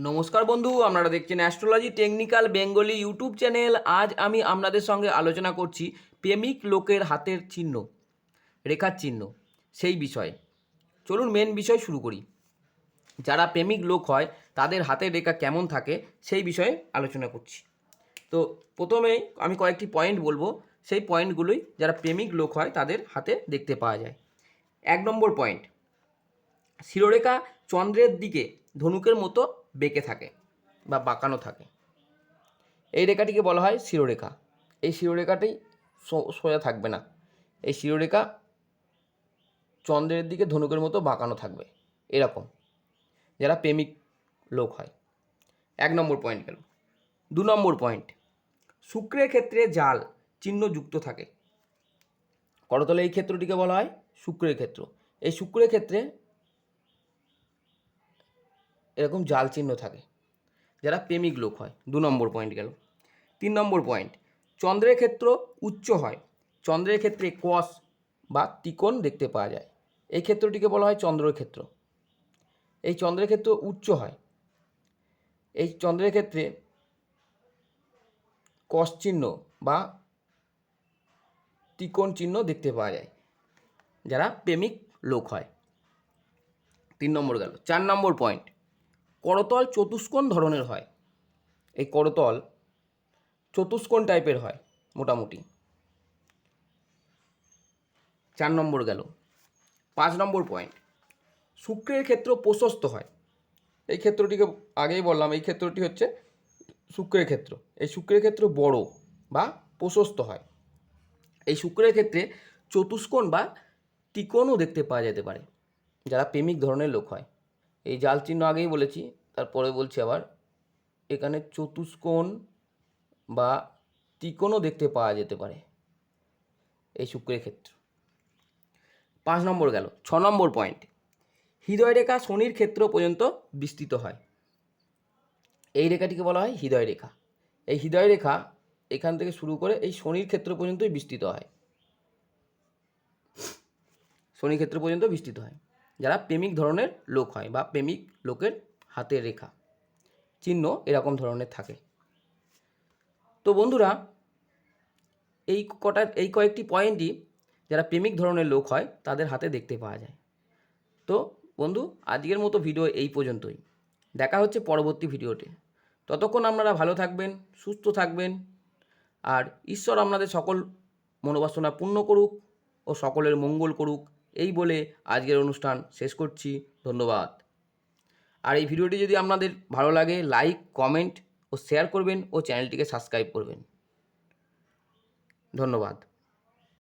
নমস্কার বন্ধু, আপনারা দেখছেন astrology technical Bengali YouTube channel. আজ আমি আপনাদের সঙ্গে আলোচনা করছি প্রেমিক লোকের হাতের চিহ্ন, রেখার চিহ্ন, সেই বিষয়ে। চলুন মেন বিষয় শুরু করি। যারা প্রেমিক লোক হয় তাদের হাতের রেখা কেমন থাকে সেই বিষয়ে আলোচনা করছি। তো প্রথমেই আমি কয়েকটি পয়েন্ট বলবো, সেই পয়েন্টগুলোই যারা প্রেমিক লোক হয় তাদের হাতে দেখতে পাওয়া যায়। 1 নম্বর পয়েন্ট, শিরোরেখা চন্দ্রের দিকে ধনুকের মতো বেঁকে থাকে বা বাঁকানো থাকে। এই রেখাটিকে বলা হয় শিরোরেখা। এই শিরোরেখাটি সোজা থাকবে না, এই শিরোরেখা চন্দ্রের দিকে ধনুকের মতো বাঁকানো থাকবে, এরকম যারা প্রেমিক লোক হয়। 1 নম্বর পয়েন্ট গেল। 2 নম্বর পয়েন্ট, শুক্রের ক্ষেত্রে জাল চিহ্ন যুক্ত থাকে। করতলে এই ক্ষেত্রটিকে বলা হয় শুক্রের ক্ষেত্র। এই শুক্রের ক্ষেত্রে এরকম জাল চিহ্ন থাকে যারা প্রেমিক লোক হয়। 2 নম্বর পয়েন্ট গেল। 3 নম্বর পয়েন্ট, চন্দ্রের ক্ষেত্র উচ্চ হয়। চন্দ্রের ক্ষেত্রে কস বা ত্রিকোণ দেখতে পাওয়া যায়, এই ক্ষেত্রটিকে বলা হয় চন্দ্রের ক্ষেত্র। এই চন্দ্রের ক্ষেত্র উচ্চ হয়, এই চন্দ্রের ক্ষেত্রে কস চিহ্ন বা ত্রিকোণ চিহ্ন দেখতে পাওয়া যায় যারা প্রেমিক লোক হয়। 3 নম্বর গেল। 4 নম্বর পয়েন্ট, করতল চতুষ্কোণ ধরনের হয়। এই করতল চতুষ্কোণ টাইপের হয় মোটামুটি। 4 নম্বর গেল। 5 নম্বর পয়েন্ট, শুক্রের ক্ষেত্র প্রশস্ত হয়। এই ক্ষেত্রটিকে আগেই বললাম, এই ক্ষেত্রটি হচ্ছে শুক্রের ক্ষেত্র। এই শুক্রের ক্ষেত্র বড় বা প্রশস্ত হয়। এই শুক্রের ক্ষেত্রে চতুষ্কোণ বা ত্রিকোণও দেখতে পাওয়া যেতে পারে যারা প্রেমিক ধরনের লোক হয়। এই জাল চিহ্ন আগেই বলেছি, তারপরে বলছি আবার, এখানে চতুষ্কোণ বা ত্রিকোণও দেখতে পাওয়া যেতে পারে এই শুক্রের ক্ষেত্র। 5 নম্বর গেল। 6 নম্বর পয়েন্ট, হৃদয় রেখা শনির ক্ষেত্র পর্যন্ত বিস্তৃত হয়। এই রেখাটিকে বলা হয় হৃদয় রেখা। এই হৃদয় রেখা এখান থেকে শুরু করে এই শনির ক্ষেত্র পর্যন্তই বিস্তৃত হয়, শনির ক্ষেত্র পর্যন্ত বিস্তৃত হয় যারা প্রেমিক ধরনের লোক হয় বা প্রেমিক লোকের হাতের রেখা চিহ্ন এরকম ধরনের থাকে। তো বন্ধুরা, এই কয়েকটি পয়েন্টই যারা প্রেমিক ধরনের লোক হয় তাদের হাতে দেখতে পাওয়া যায়। তো বন্ধু, আজকের মতো ভিডিও এই পর্যন্তই। দেখা হচ্ছে পরবর্তী ভিডিওতে। ততক্ষণ আপনারা ভালো থাকবেন, সুস্থ থাকবেন, আর ঈশ্বর আপনাদের সকল মনোবাসনা পূর্ণ করুক ও সকলের মঙ্গল করুক, এই বলে আজকের অনুষ্ঠান শেষ করছি। ধন্যবাদ। আর এই ভিডিওটি যদি আপনাদের ভালো লাগে, লাইক, কমেন্ট ও শেয়ার করবেন ও চ্যানেলটিকে সাবস্ক্রাইব করবেন। ধন্যবাদ।